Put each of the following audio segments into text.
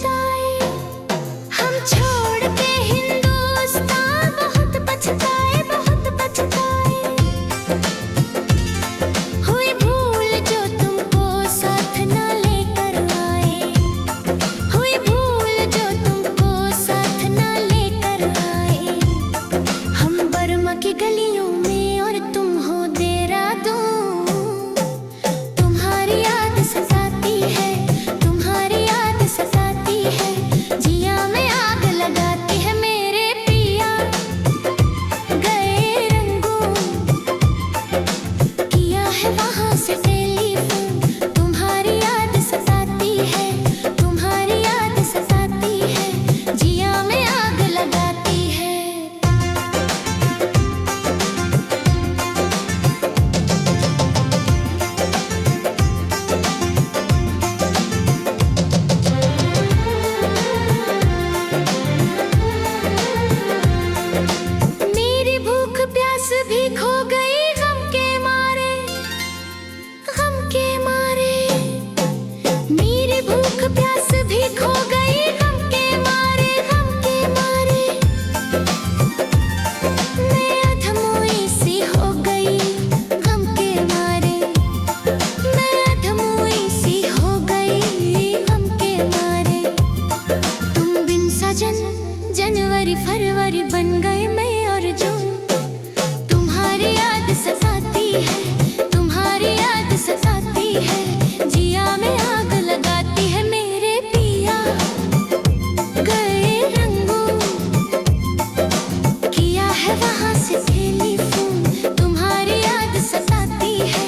जताए। हम छोड़ के हिंदुस्तान बहुत पछताए, बहुत पछताए। हुई भूल जो तुमको साथ ना लेकर आए, हुई भूल जो तुमको साथ ना लेकर आए। हम बर्मा की गलियों में और तुम हो देहरादून। तुम्हारी याद सताती है, तुम्हारी याद सताती है। जिया में आग लगाती है मेरे पिया गए रंगून। किया है वहाँ से टेलीफोन। तुम्हारी याद सताती है, तुम्हारी याद सताती है। जिया में आग लगाती है। मेरी भूख प्यास भी खो गई गम के मारे, गम के मारे। मेरी भूख प्यास भी खो गई गम के मारे, गम के मारे। मैं अधमोई सी हो गई गम के मारे, मैं अधमोई सी हो गई गम के मारे। तुम बिन सजन जनवरी फरवरी बन गए मई और जून। तुम्हारी याद सताती है, तुम्हारी याद सताती है। जिया में आग लगाती है मेरे पिया गए रंगून। किया है वहाँ से टेलीफोन। तुम्हारी याद सताती है,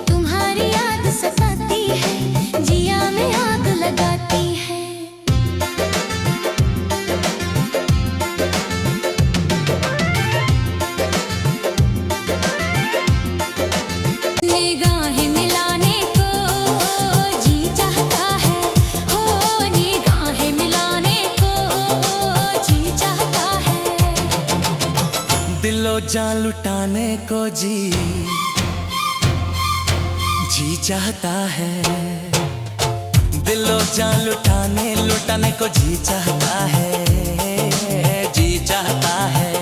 तुम्हारी याद सताती है। जिया में आग लगाती है। निगाहें मिलाने को जी चाहता है, हो निगाहें मिलाने को जी चाहता है। दिलो जान लुटाने को जी चाहता है। दिलो जान लुटाने को जी चाहता है, जी चाहता है।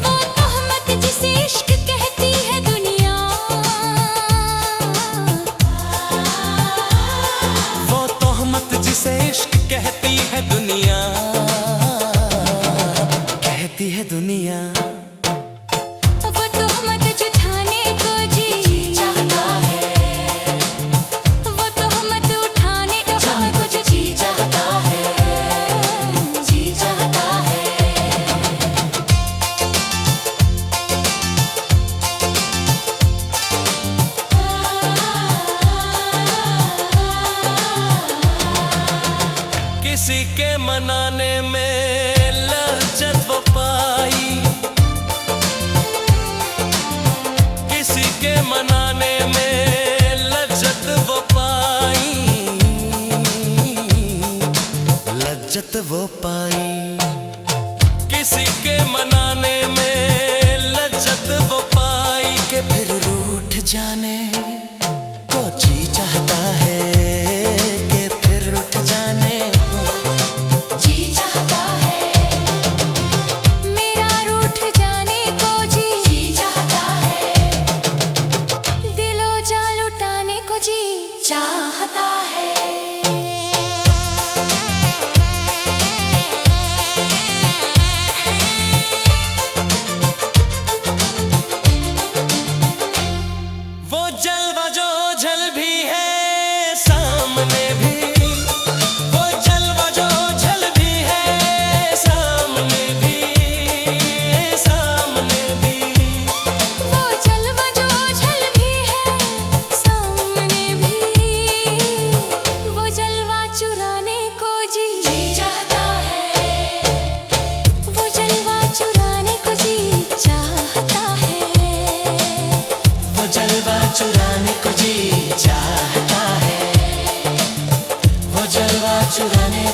वो तोहमत जिसे इश्क कहती है दुनिया, वो तोहमत जिसे इश्क कहती है दुनिया, कहती है दुनिया। वो तोहमत जुटाने को जी चाहता है, वो तोहमत उठाने को जी चाहता है, जी चाहता है। किसी के मनाने में लज्जत वो पाई, किसी के मनाने में लज्जत वो पाई, लज्जत वो पाई। किसी के मनाने में लज्जत वो पाई के फिर रूठ जाने को जी चाहता है, के फिर रूठ जाने जी चाहता है। मेरा रूठ जाने को जी चाहता है। दिलो जा लुटाने को जी चाहता है। वो जलवा जो झल भी है सामने भी, वो जलवा जो झल भी है सामने भी, सामने भी। वो जलवा जो झल भी है सामने भी, वो जलवा चुराने को जी चाहता है, वो जलवा चुराने को जी चाहता है। वो जलवा चुराने को जी चाहता है, वो जलवा चुराने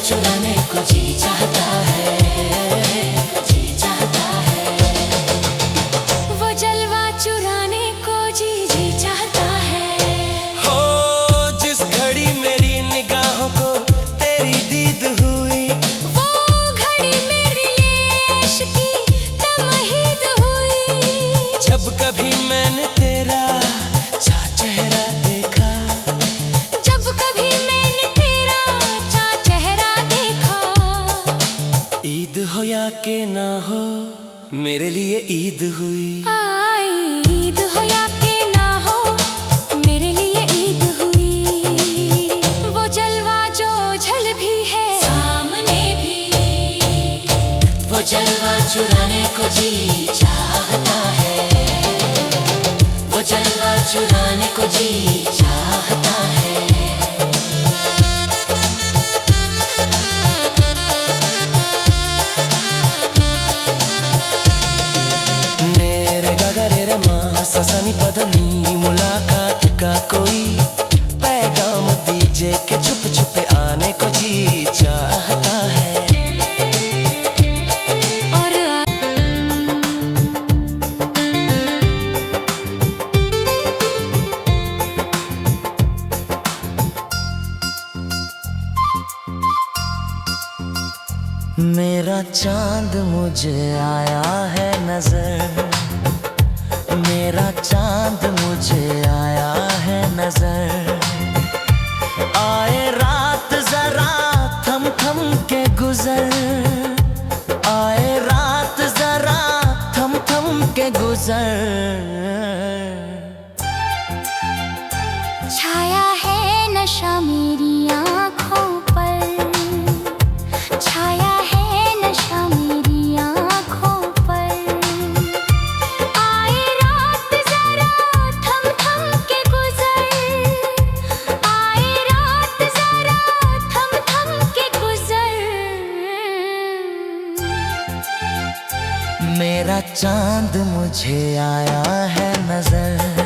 को जी चाहता है, जी चाहता है। वो जलवा चुराने को जी चाहता है। हो जिस घड़ी मेरी निगाहों को तेरी दीद मेरे लिए ईद हुई। ईद हो या कि ना हो, मेरे लिए ईद हुई। वो जलवा जो झल भी है सामने भी, वो जलवा चुराने को जी चाहता है, वो जलवा चुराने को जी चाहता है। सनी पदनी मुलाकात का कोई पैगाम दीजिए कि छुप छुपे आने को जी चाहता है। और मेरा चांद मुझे आया है नजर, मेरा चांद मुझे आया है नजर। आए रात जरा थम थम के गुजर, आए रात जरा थम थम के गुजर। छाया है नशा मेरी आँखों पर, छाया है नशा मेरी आँखों पर। आए रात जरा थम थम के गुजर, आए रात जरा थम थम के गुजर। मेरा चांद मुझे आया है नजर।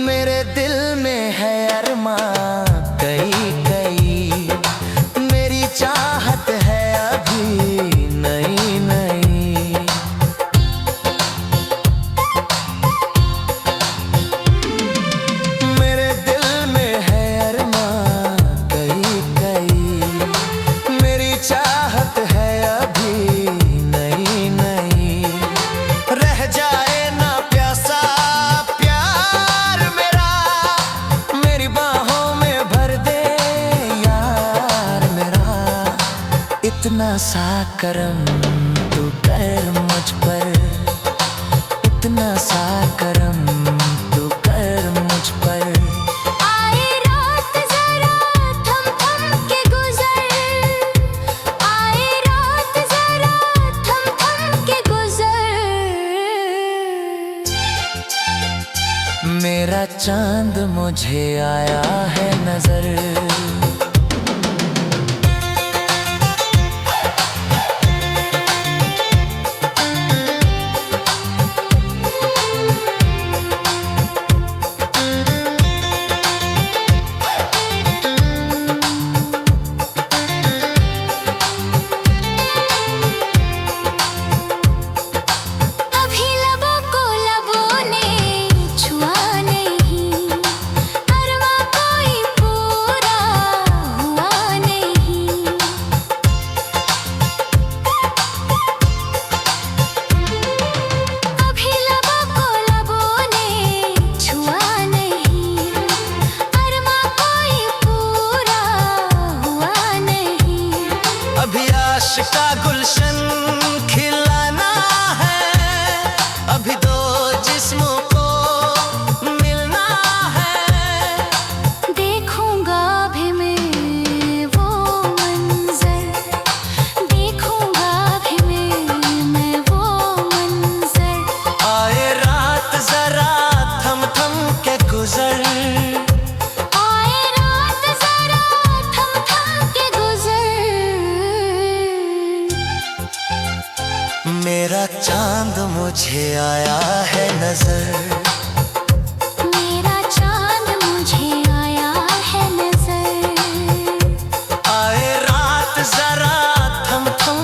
मेरे दिल में है अरमां कई कई, मेरी चाहत है अभी नई नई। मेरे दिल में है अरमां कई कई, मेरी चाहत है अभी नई नई। रह जाए ना प्यासा इतना सा करम तू कर मुझ पर, इतना सा करम तू कर मुझ पर। आए रात जरा थम थम के गुजर, आए रात जरा थम थम के गुजर। मेरा चांद मुझे आया है नजर। का गुलशन खिलाना है, अभी दो जिस्मों को मिलना है। देखूंगा भी मैं वो मंजर, देखूंगा भी मैं वो मंजर। आए रात जरा थम थम के गुजर, आए रात जरा थम थम के गुजर। मेरा चांद मुझे आया है नजर, मेरा चांद मुझे आया है नजर। आए रात जरा थम थम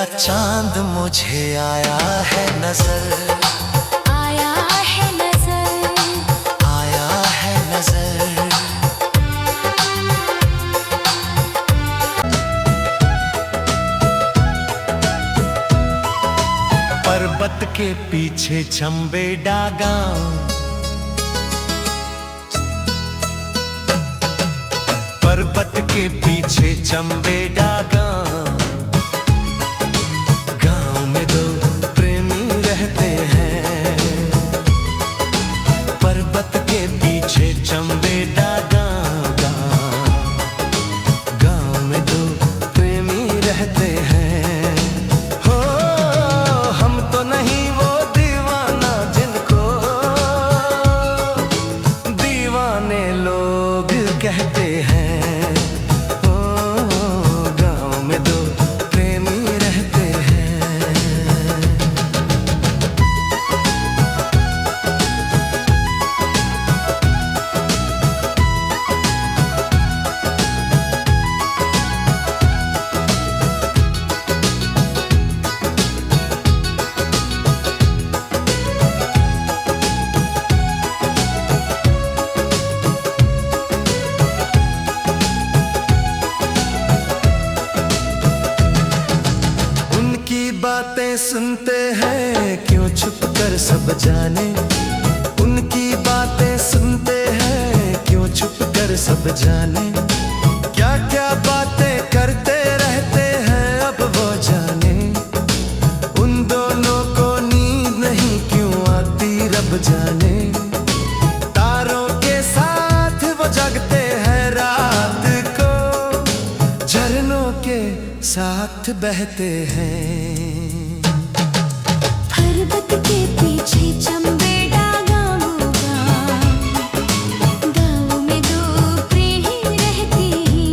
तेरा चांद मुझे आया है नजर, आया है नजर, आया है नजर। पर्वत के पीछे चंबे डागा, पर्वत के पीछे चंबे डागा, गांव में दो प्रेमी रहते हैं। पर्वत के पीछे चंबे डागा, गांव में दो प्रेमी रहते हैं। हो हम तो नहीं वो दीवाना जिनको दीवाने लोग कहते हैं। बातें सुनते हैं क्यों छुप कर सब जाने, उनकी बातें सुनते हैं क्यों छुप कर सब जाने। क्या क्या बातें करते रहते हैं अब वो जाने, उन दोनों को नींद नहीं क्यों आती रब जाने। तारों के साथ वो जगते हैं रात को, झरनों के साथ बहते हैं। पर्वत के पीछे चंबे डागा होगा, गाँव में दो प्रेमी रहते हैं।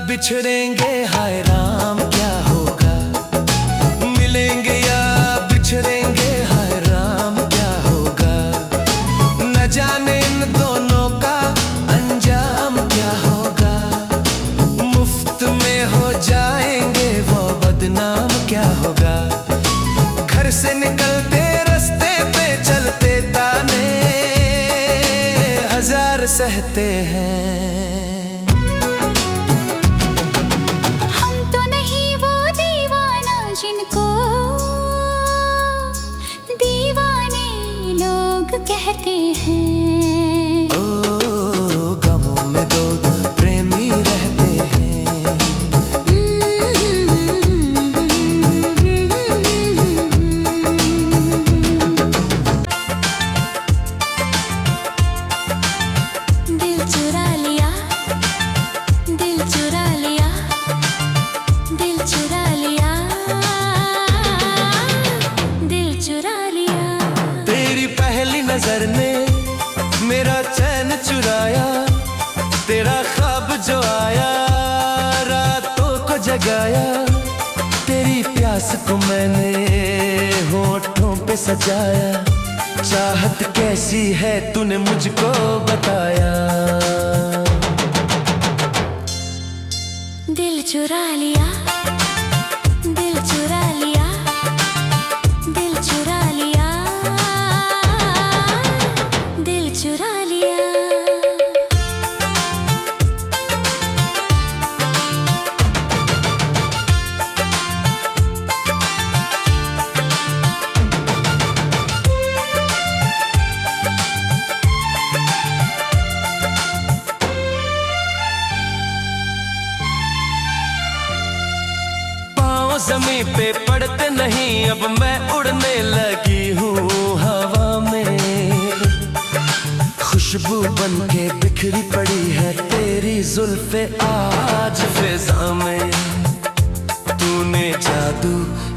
बिछड़ेंगे हाय राम क्या होगा, मिलेंगे या बिछड़ेंगे हाय राम क्या होगा। न जाने इन दोनों का अंजाम क्या होगा, मुफ्त में हो जाएंगे वो बदनाम क्या होगा। घर से निकलते रास्ते पे चलते ताने हजार सहते हैं। जिनको दीवाने लोग कहते हैं। ओ गाँव में दो प्रेमी रहते हैं। दिल चुरा लिया, दिल चुरा लिया, दिल चुरा लिया, नजर ने मेरा चैन चुराया, तेरा ख्वाब जो आया रातों को जगाया। तेरी प्यास को मैंने होठों पे सजाया, चाहत कैसी है तूने मुझको बताया। दिल चुरा लिया, दिल चुरा लिया, दिल चुरा लिया, दिल चुरा लिया। पाँव ज़मीं पे पड़ते नहीं अब मैं उड़ने लगी हूँ हवा में। खुशबू बनके बिखरी पड़ी है तेरी जुल्फे आज फिजा में। तूने जादू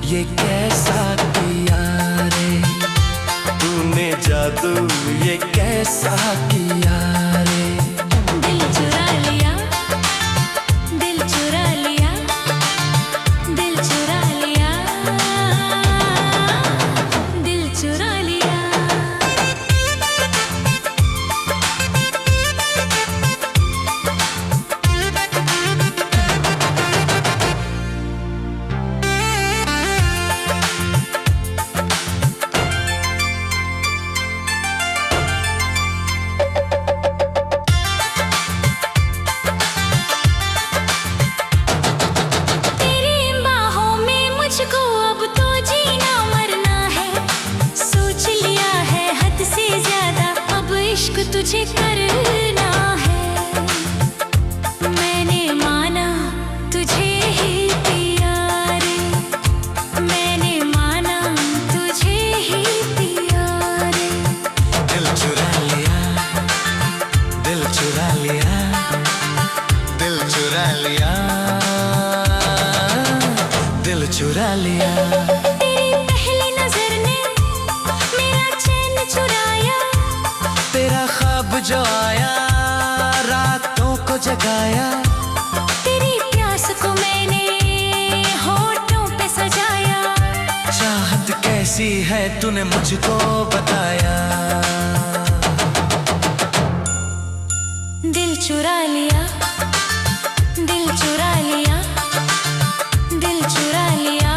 ये कैसा किया रे, तूने जादू ये कैसा किया रे। दिल चुरा लिया, दिल चुरा लिया, दिल चुरा लिया, दिल चुरा लिया। मुझको अब तो जीना मरना है, सोच लिया है हद से ज्यादा, अब इश्क तुझे करना है। मैंने माना तुझे ही पिया रे, मैंने माना तुझे ही पिया रे। दिल चुरा लिया, दिल चुरा लिया, दिल चुरा लिया, दिल चुरा लिया। तेरी पहली नजर ने मेरा चैन चुराया, तेरा ख्वाब जो आया रातों को जगाया, तेरी प्यास को मैंने होठों पे सजाया। चाहत कैसी है तूने मुझको बताया। दिल चुरा लिया, दिल चुरा लिया, दिल चुरा लिया,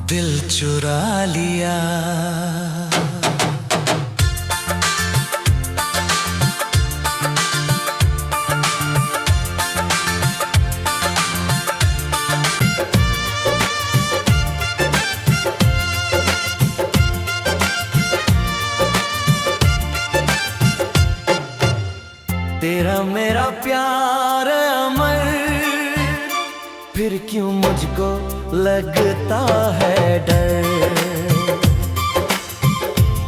दिल चुरा लिया। तेरा मेरा प्यार अमर, फिर क्यों मुझको लगता है डर।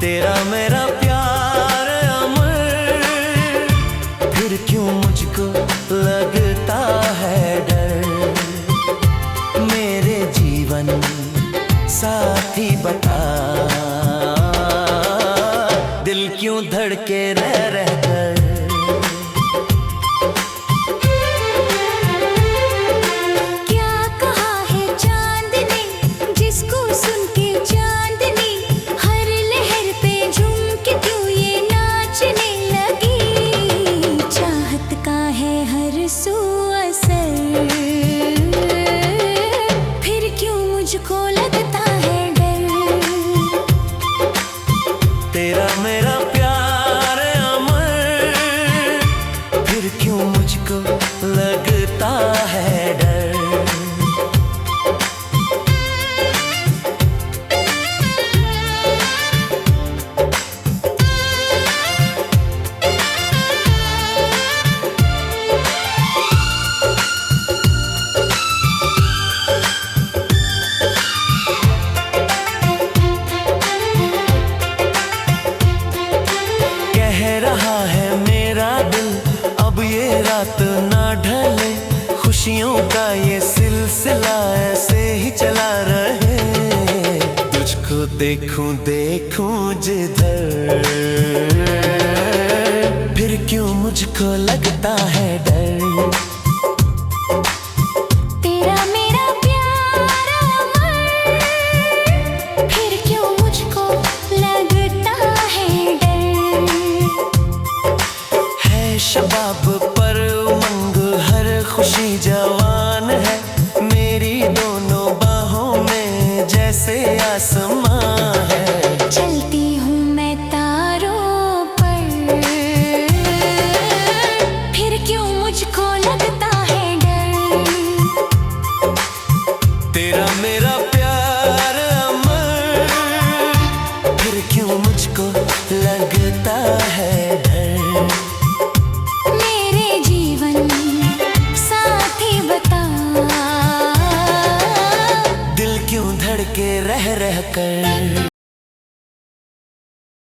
तेरा मेरा प्यार अमर, फिर क्यों मुझको लगता है डर। मेरे जीवन साथी बता, दिल क्यों धड़के रह कर। मुझको लगता है डर। तेरा मेरा प्यार अमर, फिर क्यों मुझको लगता है डर। रहा है मेरा दिल अब ये रात ना ढले, खुशियों का ये सिलसिला ऐसे ही चला रहे। तुझको देखूं देखूं जिधर, फिर क्यों मुझको लगता है डर। तेरा मेरा प्यार अमर, फिर क्यों मुझको लगता है डर। शबाब पर उमंग हर खुशी जवान है, मेरी दोनों बाहों में जैसे आसमां है। चलती हूँ मैं तारों पर, फिर क्यों मुझको लगता है डर। तेरा मेरा प्यार अमर, फिर क्यों मुझको लगता है डर। दिल क्यों धड़के रह कर।